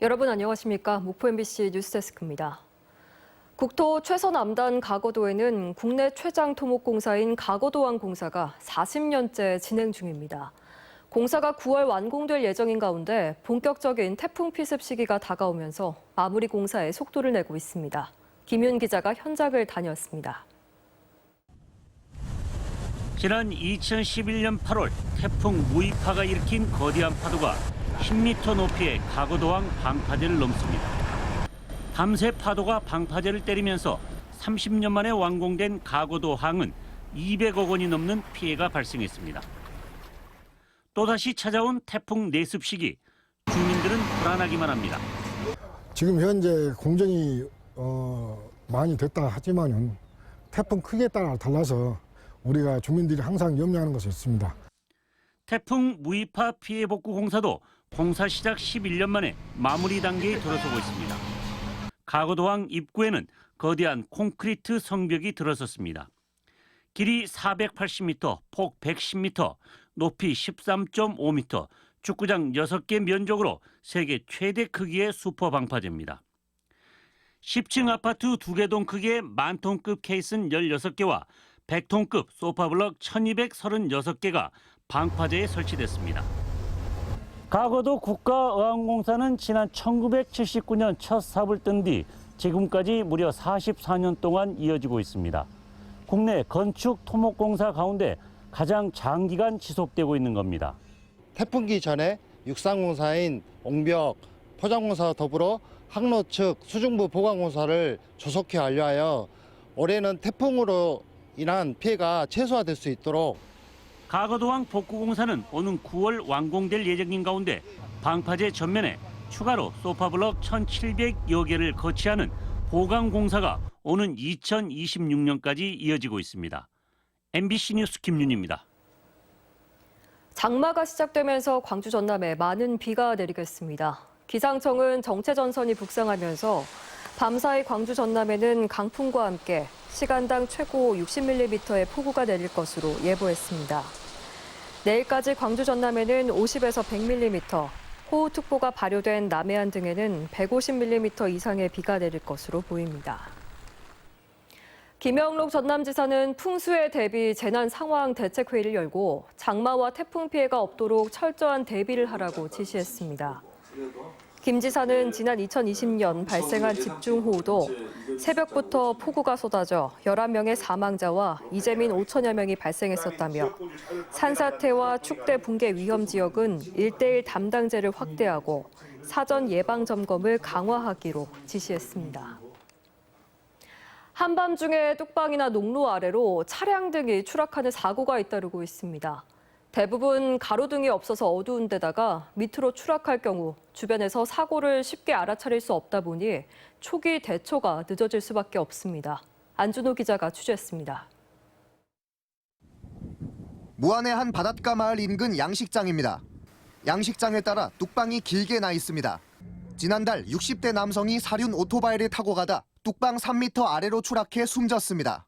여러분 안녕하십니까? 목포 MBC 뉴스데스크입니다. 국토 최서남단 가거도에는 국내 최장 토목공사인 가거도항공사가 40년째 진행 중입니다. 공사가 9월 완공될 예정인 가운데 본격적인 태풍 피습 시기가 다가오면서 마무리 공사에 속도를 내고 있습니다. 김윤 기자가 현장을 다녀왔습니다. 지난 2011년 8월 태풍 무이파가 일으킨 거대한 파도가 10m 높이의 가거도항 방파제를 넘습니다. 밤새 파도가 방파제를 때리면서 30년 만에 완공된 가거도항은 200억 원이 넘는 피해가 발생했습니다. 또다시 찾아온 태풍 내습 시기, 주민들은 불안하기만 합니다. 지금 현재 공정이 많이 됐다 하지만은 태풍 크기에 따라 달라서 우리가 주민들이 항상 염려하는 것이 있습니다. 태풍 무이파 피해 복구 공사도 공사 시작 11년 만에 마무리 단계에 들어서고 있습니다. 가거도항 입구에는 거대한 콘크리트 성벽이 들어섰습니다. 길이 480m, 폭 110m, 높이 13.5m, 축구장 6개 면적으로 세계 최대 크기의 슈퍼 방파제입니다. 10층 아파트 2개 크기의 만톤급 케이슨 16개와 100톤급 소파블럭 1236개가 방파제에 설치됐습니다. 가거도 국가어항공사는 지난 1979년 첫 삽을 뜬 뒤 지금까지 무려 44년 동안 이어지고 있습니다. 국내 건축 토목공사 가운데 가장 장기간 지속되고 있는 겁니다. 태풍기 전에 육상공사인 옹벽, 포장공사와 더불어 항로 측 수중부 보강공사를 조속히 완료하여 올해는 태풍으로 인한 피해가 최소화될 수 있도록 가거도항 복구공사는 오는 9월 완공될 예정인 가운데 방파제 전면에 추가로 소파블럭 1,700여 개를 거치하는 보강공사가 오는 2026년까지 이어지고 있습니다. MBC 뉴스 김윤입니다. 장마가 시작되면서 광주 전남에 많은 비가 내리겠습니다. 기상청은 정체전선이 북상하면서 밤사이 광주 전남에는 강풍과 함께 시간당 최고 60mm의 폭우가 내릴 것으로 예보했습니다. 내일까지 광주 전남에는 50에서 100mm, 호우특보가 발효된 남해안 등에는 150mm 이상의 비가 내릴 것으로 보입니다. 김영록 전남지사는 풍수에 대비 재난 상황 대책회의를 열고 장마와 태풍 피해가 없도록 철저한 대비를 하라고 지시했습니다. 김 지사는 지난 2020년 발생한 집중호우도 새벽부터 폭우가 쏟아져 11명의 사망자와 이재민 5천여 명이 발생했었다며 산사태와 축대 붕괴 위험 지역은 1:1 담당제를 확대하고 사전 예방 점검을 강화하기로 지시했습니다. 한밤중에 뚝방이나 농로 아래로 차량 등이 추락하는 사고가 잇따르고 있습니다. 대부분 가로등이 없어서 어두운 데다가 밑으로 추락할 경우 주변에서 사고를 쉽게 알아차릴 수 없다 보니 초기 대처가 늦어질 수밖에 없습니다. 안준호 기자가 취재했습니다. 무안의 한 바닷가 마을 인근 양식장입니다. 양식장에 따라 뚝방이 길게 나 있습니다. 지난달 60대 남성이 사륜 오토바이를 타고 가다 뚝방 3m 아래로 추락해 숨졌습니다.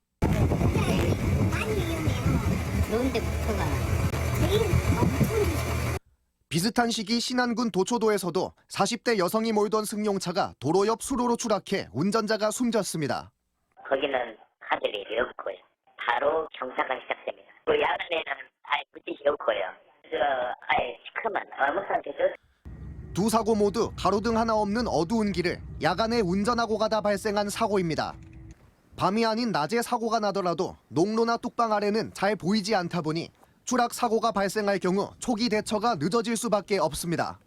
비슷한 시기 신안군 도초도에서도 40대 여성이 몰던 승용차가 도로 옆 수로로 추락해 운전자가 숨졌습니다. 거기는 하늘이 없고요. 바로 경사가 시작됩니다. 야간에는 아예 불빛이 없고요. 아예 시커먼 어묵 상태죠. 두 사고 모두 가로등 하나 없는 어두운 길을 야간에 운전하고 가다 발생한 사고입니다. 밤이 아닌 낮에 사고가 나더라도 농로나 뚝방 아래는 잘 보이지 않다 보니 추락 사고가 발생할 경우 초기 대처가 늦어질 수밖에 없습니다.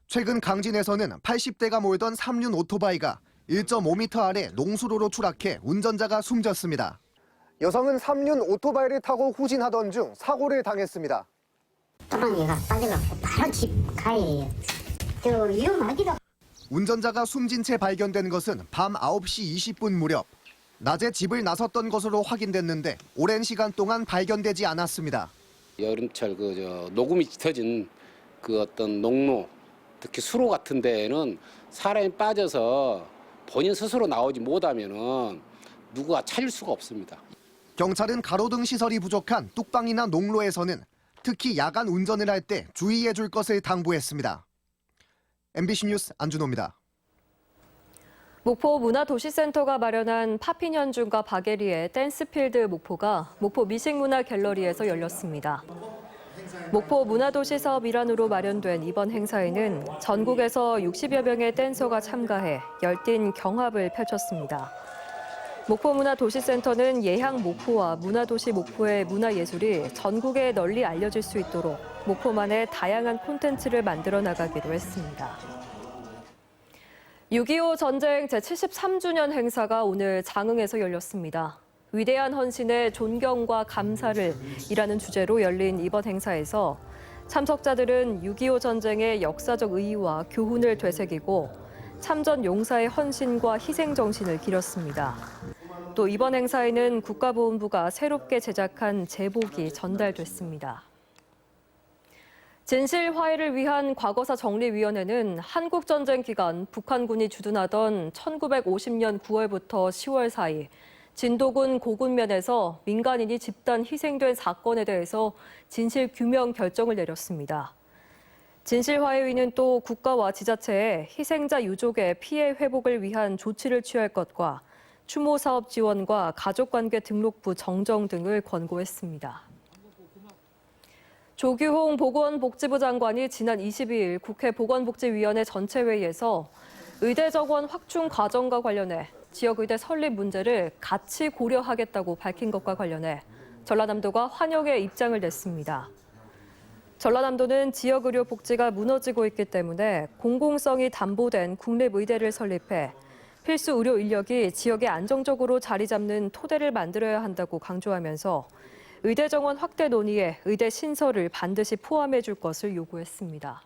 최근 강진에서는 80대가 몰던 3륜 오토바이가 1.5m 아래 농수로로 추락해 운전자가 숨졌습니다. 여성은 3륜 오토바이를 타고 후진하던 중 사고를 당했습니다. 또랑이가 빠져갖고 바로 집 가해예요. 저 위험하기도. 운전자가 숨진 채 발견된 것은 밤 9시 20분 무렵. 낮에 집을 나섰던 것으로 확인됐는데 오랜 시간 동안 발견되지 않았습니다. 여름철 녹음이 짙어진 그 어떤 농로, 특히 수로 같은 데에는 사람이 빠져서 본인 스스로 나오지 못하면은 누가 찾을 수가 없습니다. 경찰은 가로등 시설이 부족한 뚝방이나 농로에서는 특히 야간 운전을 할 때 주의해 줄 것을 당부했습니다. MBC 뉴스 안준호입니다. 목포 문화도시센터가 마련한 팝핀 현준과 박예리의 댄스필드 목포가 목포 미식문화갤러리에서 열렸습니다. 목포 문화도시 사업 일환으로 마련된 이번 행사에는 전국에서 60여 명의 댄서가 참가해 열띤 경합을 펼쳤습니다. 목포 문화도시센터는 예향 목포와 문화도시 목포의 문화예술이 전국에 널리 알려질 수 있도록 목포만의 다양한 콘텐츠를 만들어 나가기로 했습니다. 6.25 전쟁 제73주년 행사가 오늘 장흥에서 열렸습니다. 위대한 헌신에 존경과 감사를 이라는 주제로 열린 이번 행사에서 참석자들은 6.25 전쟁의 역사적 의의와 교훈을 되새기고 참전 용사의 헌신과 희생 정신을 기렸습니다. 또 이번 행사에는 국가보훈부가 새롭게 제작한 제복이 전달됐습니다. 진실 화해를 위한 과거사 정리위원회는 한국전쟁 기간 북한군이 주둔하던 1950년 9월부터 10월 사이 진도군 고군면에서 민간인이 집단 희생된 사건에 대해서 진실 규명 결정을 내렸습니다. 진실화해위는 또 국가와 지자체에 희생자 유족의 피해 회복을 위한 조치를 취할 것과 추모 사업 지원과 가족관계 등록부 정정 등을 권고했습니다. 조규홍 보건복지부 장관이 지난 22일 국회 보건복지위원회 전체회의에서 의대 정원 확충 과정과 관련해 지역의대 설립 문제를 같이 고려하겠다고 밝힌 것과 관련해 전라남도가 환영의 입장을 냈습니다. 전라남도는 지역의료 복지가 무너지고 있기 때문에 공공성이 담보된 국립의대를 설립해 필수 의료 인력이 지역에 안정적으로 자리 잡는 토대를 만들어야 한다고 강조하면서 의대 정원 확대 논의에 의대 신설을 반드시 포함해 줄 것을 요구했습니다.